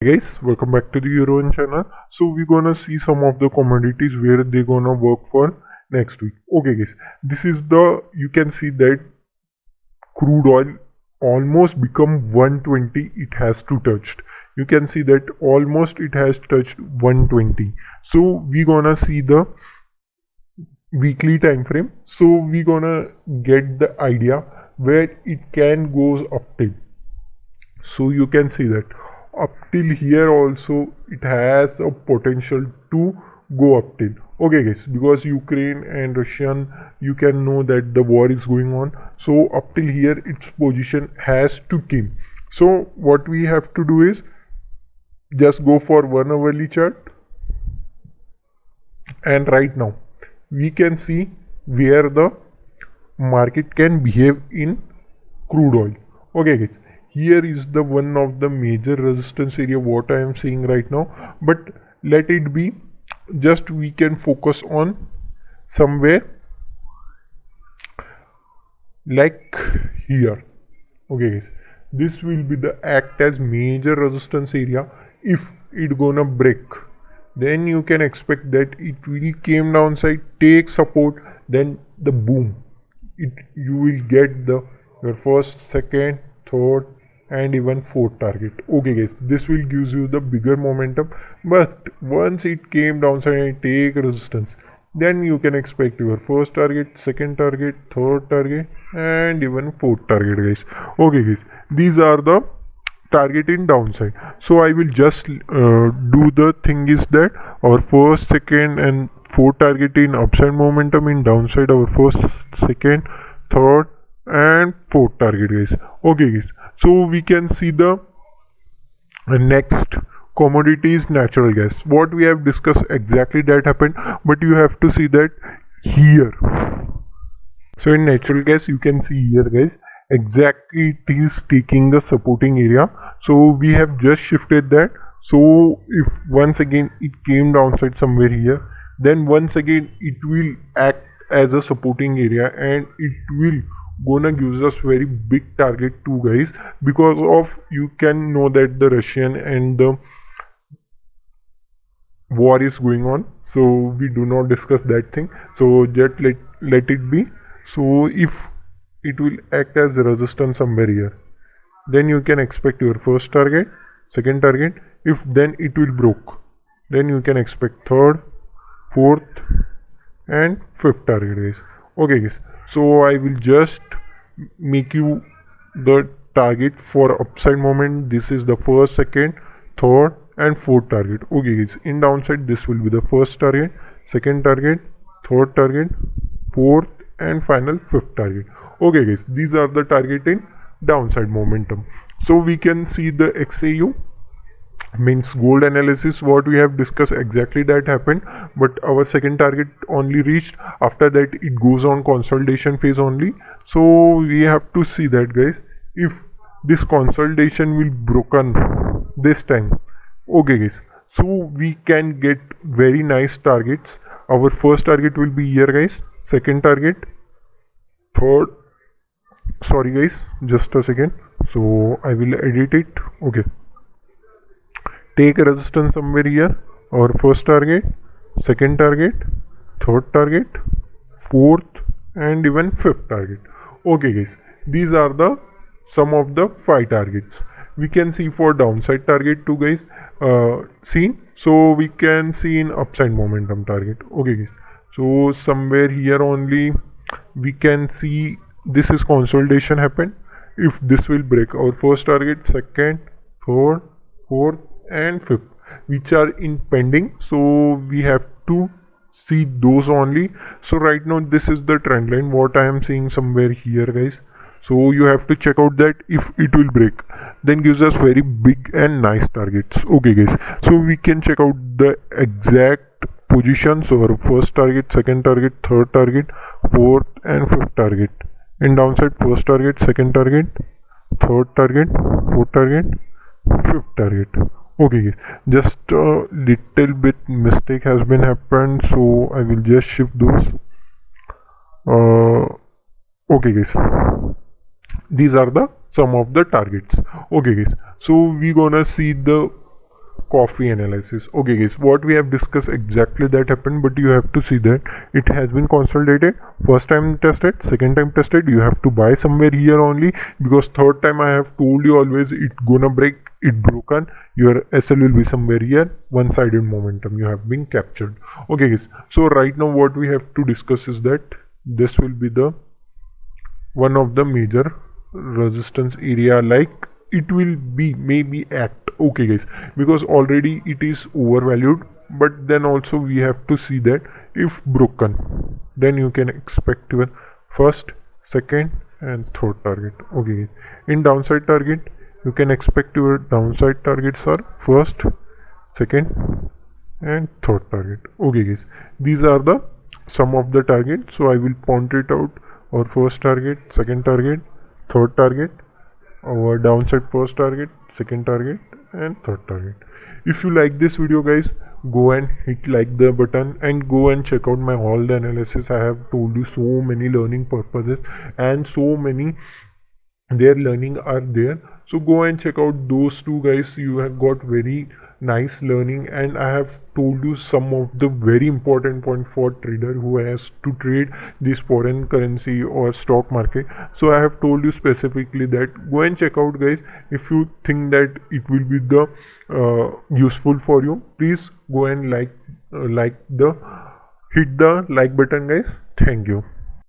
Guys, welcome back to the Euro channel. So we're gonna see some of the commodities where they're gonna work for next week. Okay guys, this is the, you can see that crude oil almost become 120. It has to touched, you can see that almost it has touched 120. So we're gonna see the weekly time frame, so we're gonna get the idea where it can goes up till. So you can see that up till here also it has a potential to go up till. Okay guys, because Ukraine and Russian, you can know that the war is going on, so up till here its position has to come. So what we have to do is just go for 1 hourly chart, and right now we can see where the market can behave in crude oil. Okay guys, here is the one of the major resistance area what I am seeing right now, but let it be, just we can focus on somewhere like here. Okay guys, this will be the act as major resistance area. If it gonna break, then you can expect that it will came downside, take support, then the boom, you will get the your first, second, third, and even fourth target. Okay guys, this will gives you the bigger momentum, but once it came downside and take resistance, then you can expect your first target, second target, third target, and even fourth target guys. Okay guys, these are the target in downside. So I will just do the thing is that our first, second, and fourth target in upside momentum, in downside our first, second, third, and fourth target guys. Okay guys, so we can see the next commodity is natural gas. What we have discussed exactly that happened, but you have to see that here. So in natural gas, you can see here guys, exactly it is taking the supporting area. So we have just shifted that. So if once again it came downside somewhere here, then once again it will act as a supporting area, and it will gonna gives us very big target too guys, because of, you can know that the Russian and the war is going on, so we do not discuss that thing, so just let it be. So if it will act as resistance somewhere here, then you can expect your first target, second target. If then it will broke, then you can expect third, fourth, and fifth target guys. Okay guys, so I will just make you the target for upside moment. This is the first, second, third, and fourth target. Okay guys, in downside this will be the first target, second target, third target, fourth, and final fifth target. Okay guys, these are the target in downside momentum. So we can see the XAU means gold analysis, what we have discussed exactly that happened, but our second target only reached. After that it goes on consolidation phase only. So we have to see that guys, if this consolidation will broken this time. Okay guys, so we can get very nice targets. Our first target will be here guys, second target, third, sorry guys, just a second, so I will edit it. Okay, take a resistance somewhere here, our first target, second target, third target, fourth, and even fifth target. Okay guys, these are the some of the 5 targets. We can see for downside target too guys, seen. So we can see in upside momentum target. Okay guys, so somewhere here only we can see this is consolidation happen. If this will break, our first target, second, third, fourth, and fifth, which are in pending, so we have to see those only. So right now this is the trend line what I am seeing somewhere here guys. So you have to check out that if it will break, then gives us very big and nice targets. Okay guys, so we can check out the exact positions. So our first target, second target, third target, fourth, and fifth target. In downside, first target, second target, third target, fourth target, fifth target. Okay guys, just a little bit mistake has been happened, so I will just shift those. Okay guys, these are the some of the targets. Okay guys, so we gonna see the coffee analysis. Okay guys, what we have discussed exactly that happened, but you have to see that it has been consolidated. First time tested, second time tested, you have to buy somewhere here only, because third time I have told you always it gonna break, it broken, your SL will be somewhere here, one-sided momentum you have been captured. Okay guys, so right now what we have to discuss is that this will be the one of the major resistance area, like it will be maybe act. Okay guys, because already it is overvalued, but then also we have to see that if broken, then you can expect your first, second and third target. Okay guys, in downside target you can expect your downside targets are first, second and third target. Okay guys, these are the some of the targets, so I will point it out. Our first target, second target, third target, our downside first target, second target and third target. If you like this video guys, go and hit like the button and go and check out my all the analysis. I have told you so many learning purposes and so many their learning are there, so go and check out those two guys. You have got very nice learning, and I have told you some of the very important point for trader who has to trade this foreign currency or stock market. So I have told you specifically that go and check out guys. If you think that it will be the useful for you, please go and like the hit the like button guys. Thank you.